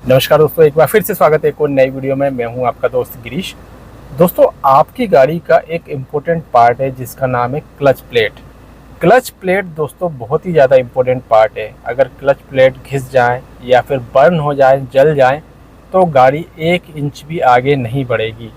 नमस्कार दोस्तों, एक बार फिर से स्वागत है एक और नई वीडियो में। मैं हूं आपका दोस्त गिरीश। दोस्तों, आपकी गाड़ी का एक इम्पोर्टेंट पार्ट है जिसका नाम है क्लच प्लेट। क्लच प्लेट दोस्तों बहुत ही ज़्यादा इम्पोर्टेंट पार्ट है। अगर क्लच प्लेट घिस जाए या फिर बर्न हो जाए, जल जाए, तो गाड़ी 1 इंच भी आगे नहीं बढ़ेगी।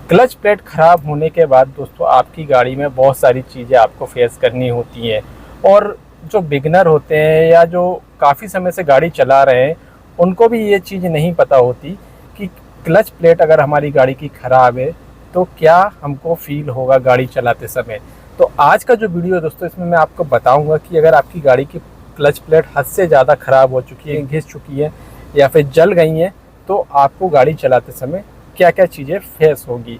क्लच प्लेट ख़राब होने के बाद दोस्तों आपकी गाड़ी में बहुत सारी चीज़ें आपको फेस करनी होती हैं। और जो बिगनर होते हैं या जो काफ़ी समय से गाड़ी चला रहे हैं, उनको भी ये चीज़ नहीं पता होती कि क्लच प्लेट अगर हमारी गाड़ी की ख़राब है तो क्या हमको फील होगा गाड़ी चलाते समय। तो आज का जो वीडियो है दोस्तों, इसमें मैं आपको बताऊंगा कि अगर आपकी गाड़ी की क्लच प्लेट हद से ज़्यादा ख़राब हो चुकी है, घिस चुकी है या फिर जल गई हैं, तो आपको गाड़ी चलाते समय क्या क्या चीज़ें फेस होगी।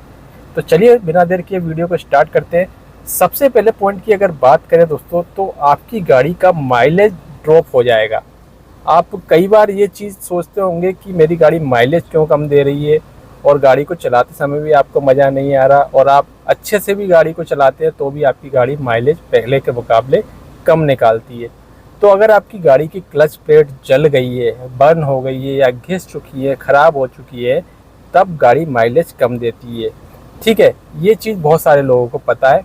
तो चलिए बिना देर किए वीडियो को स्टार्ट करते हैं। सबसे पहले पॉइंट की अगर बात करें दोस्तों, तो आपकी गाड़ी का माइलेज ड्रॉप हो जाएगा। आप कई बार ये चीज़ सोचते होंगे कि मेरी गाड़ी माइलेज क्यों कम दे रही है और गाड़ी को चलाते समय भी आपको मज़ा नहीं आ रहा, और आप अच्छे से भी गाड़ी को चलाते हैं तो भी आपकी गाड़ी माइलेज पहले के मुकाबले कम निकालती है। तो अगर आपकी गाड़ी की क्लच प्लेट जल गई है, बर्न हो गई है या घिस चुकी है, ख़राब हो चुकी है, तब गाड़ी माइलेज कम देती है। ठीक है, ये चीज़ बहुत सारे लोगों को पता है।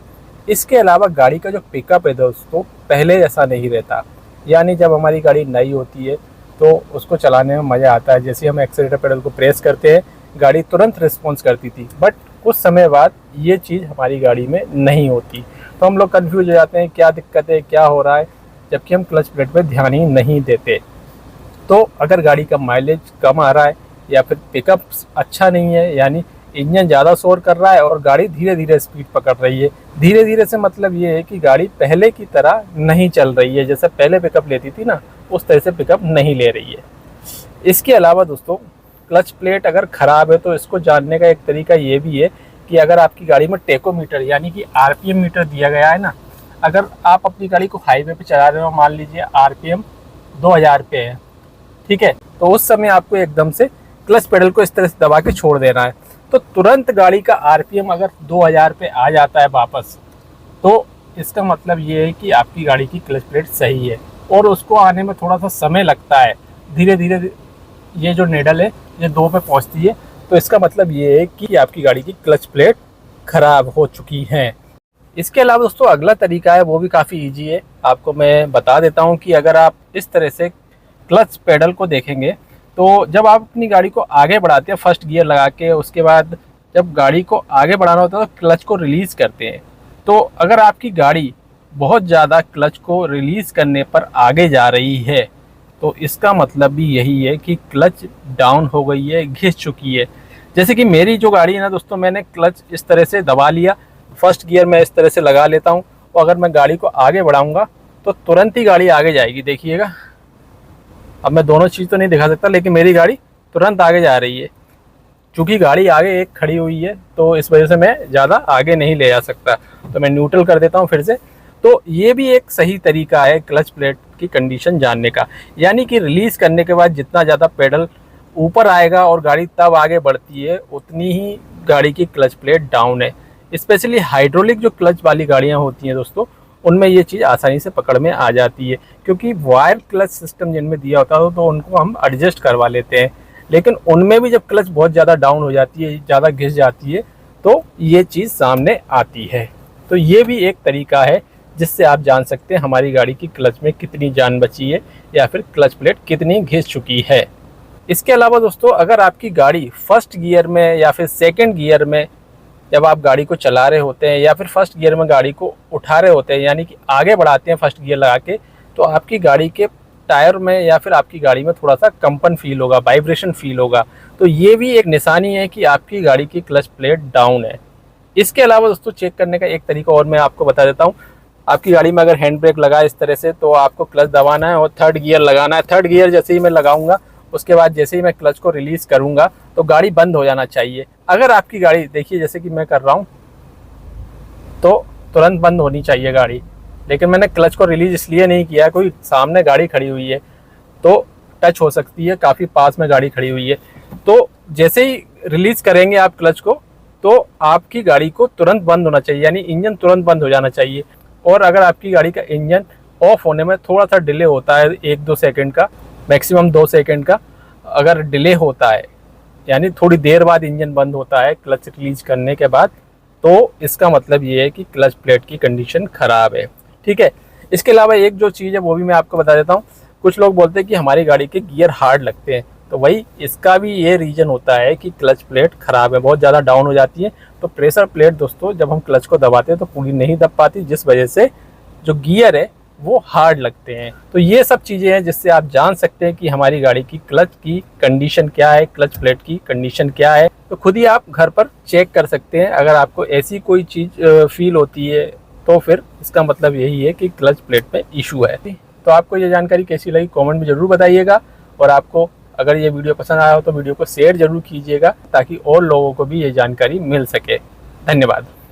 इसके अलावा गाड़ी का जो पिकअप है दोस्तों, पहले जैसा नहीं रहता। यानी जब हमारी गाड़ी नई होती है तो उसको चलाने में मज़ा आता है। जैसे हम एक्सीलेटर पेडल को प्रेस करते हैं, गाड़ी तुरंत रिस्पॉन्स करती थी, बट कुछ समय बाद ये चीज़ हमारी गाड़ी में नहीं होती। तो हम लोग कन्फ्यूज हो जाते हैं, क्या दिक्कत है, क्या हो रहा है, जबकि हम क्लच प्लेट पर ध्यान ही नहीं देते। तो अगर गाड़ी का माइलेज कम आ रहा है या फिर पिकअप अच्छा नहीं है, यानी इंजन ज़्यादा शोर कर रहा है और गाड़ी धीरे धीरे स्पीड पकड़ रही है, धीरे धीरे से मतलब ये है कि गाड़ी पहले की तरह नहीं चल रही है, जैसे पहले पिकअप लेती थी ना, उस तरह से पिकअप नहीं ले रही है। इसके अलावा दोस्तों, क्लच प्लेट अगर ख़राब है तो इसको जानने का एक तरीका ये भी है कि अगर आपकी गाड़ी में टेकोमीटर यानी कि आरपीएम मीटर दिया गया है ना, अगर आप अपनी गाड़ी को हाईवे पे चला रहे हो, मान लीजिए आरपीएम 2000 पे है, ठीक है, तो उस समय आपको एकदम से क्लच पेडल को इस तरह से दबा के छोड़ देना है। तो तुरंत गाड़ी का आरपीएम अगर 2000 पे आ जाता है वापस, तो इसका मतलब ये है कि आपकी गाड़ी की क्लच प्लेट सही है, और उसको आने में थोड़ा सा समय लगता है। धीरे धीरे ये जो नेडल है ये 2 पे पहुंचती है, तो इसका मतलब ये है कि आपकी गाड़ी की क्लच प्लेट खराब हो चुकी है। इसके अलावा दोस्तों अगला तरीका है, वो भी काफ़ी ईजी है, आपको मैं बता देता हूँ कि अगर आप इस तरह से क्लच पेडल को देखेंगे, तो जब आप अपनी गाड़ी को आगे बढ़ाते हैं फर्स्ट गियर लगा के, उसके बाद जब गाड़ी को आगे बढ़ाना होता है तो क्लच को रिलीज़ करते हैं। तो अगर आपकी गाड़ी बहुत ज़्यादा क्लच को रिलीज़ करने पर आगे जा रही है, तो इसका मतलब भी यही है कि क्लच डाउन हो गई है, घिस चुकी है। जैसे कि मेरी जो गाड़ी है ना दोस्तों, मैंने क्लच इस तरह से दबा लिया, फर्स्ट गियर मैं इस तरह से लगा लेता हूँ, और अगर मैं गाड़ी को आगे बढ़ाऊँगा तो तुरंत ही गाड़ी आगे जाएगी। देखिएगा, अब मैं दोनों चीज़ तो नहीं दिखा सकता, लेकिन मेरी गाड़ी तुरंत आगे जा रही है। चूँकि गाड़ी आगे एक खड़ी हुई है तो इस वजह से मैं ज़्यादा आगे नहीं ले जा सकता, तो मैं न्यूट्रल कर देता हूँ फिर से। तो ये भी एक सही तरीका है क्लच प्लेट की कंडीशन जानने का, यानी कि रिलीज़ करने के बाद जितना ज़्यादा पेडल ऊपर आएगा और गाड़ी तब आगे बढ़ती है, उतनी ही गाड़ी की क्लच प्लेट डाउन है। स्पेशली हाइड्रोलिक जो क्लच वाली गाड़ियाँ होती हैं दोस्तों, उनमें ये चीज़ आसानी से पकड़ में आ जाती है, क्योंकि वायर क्लच सिस्टम जिनमें दिया होता है तो उनको हम एडजस्ट करवा लेते हैं। लेकिन उनमें भी जब क्लच बहुत ज़्यादा डाउन हो जाती है, ज़्यादा घिस जाती है, तो ये चीज़ सामने आती है। तो ये भी एक तरीका है जिससे आप जान सकते हैं हमारी गाड़ी की क्लच में कितनी जान बची है या फिर क्लच प्लेट कितनी घिस चुकी है। इसके अलावा दोस्तों, अगर आपकी गाड़ी फर्स्ट गियर में या फिर सेकेंड गियर में जब आप गाड़ी को चला रहे होते हैं, या फिर फर्स्ट गियर में गाड़ी को उठा रहे होते हैं, यानी कि आगे बढ़ाते हैं फर्स्ट गियर लगा के, तो आपकी गाड़ी के टायर में या फिर आपकी गाड़ी में थोड़ा सा कंपन फील होगा, वाइब्रेशन फील होगा। तो ये भी एक निशानी है कि आपकी गाड़ी की क्लच प्लेट डाउन है। इसके अलावा दोस्तों चेक करने का एक तरीका और मैं आपको बता देता हूँ। आपकी गाड़ी में अगर हैंड ब्रेक लगा इस तरह से, तो आपको क्लच दबाना है और थर्ड गियर लगाना है। थर्ड गियर जैसे ही मैं लगाऊंगा, उसके बाद जैसे ही मैं क्लच को रिलीज़ करूंगा तो गाड़ी बंद हो जाना चाहिए। अगर आपकी गाड़ी, देखिए जैसे कि मैं कर रहा हूँ, तो तुरंत बंद होनी चाहिए गाड़ी, लेकिन मैंने क्लच को रिलीज़ इसलिए नहीं किया, कोई सामने गाड़ी खड़ी हुई है तो टच हो सकती है, काफ़ी पास में गाड़ी खड़ी हुई है। तो जैसे ही रिलीज़ करेंगे आप क्लच को, तो आपकी गाड़ी को तुरंत बंद होना चाहिए, यानी इंजन तुरंत बंद हो जाना चाहिए। और अगर आपकी गाड़ी का इंजन ऑफ होने में थोड़ा सा डिले होता है, 1-2 सेकंड का, मैक्सिमम 2 सेकंड का, अगर डिले होता है, यानी थोड़ी देर बाद इंजन बंद होता है क्लच रिलीज करने के बाद, तो इसका मतलब ये है कि क्लच प्लेट की कंडीशन ख़राब है। ठीक है। इसके अलावा एक जो चीज़ है वो भी मैं आपको बता देता हूँ। कुछ लोग बोलते हैं कि हमारी गाड़ी के गियर हार्ड लगते हैं, तो वही इसका भी ये रीज़न होता है कि क्लच प्लेट ख़राब है, बहुत ज़्यादा डाउन हो जाती है। तो प्रेशर प्लेट दोस्तों जब हम क्लच को दबाते हैं तो पूरी नहीं दब पाती, जिस वजह से जो गियर है वो हार्ड लगते हैं। तो ये सब चीज़ें हैं जिससे आप जान सकते हैं कि हमारी गाड़ी की क्लच की कंडीशन क्या है, क्लच प्लेट की कंडीशन क्या है। तो खुद ही आप घर पर चेक कर सकते हैं। अगर आपको ऐसी कोई चीज़ फील होती है तो फिर इसका मतलब यही है कि क्लच प्लेट में इशू है। तो आपको ये जानकारी कैसी लगी कमेंट में ज़रूर बताइएगा, और आपको अगर ये वीडियो पसंद आया हो तो वीडियो को शेयर ज़रूर कीजिएगा ताकि और लोगों को भी ये जानकारी मिल सके। धन्यवाद।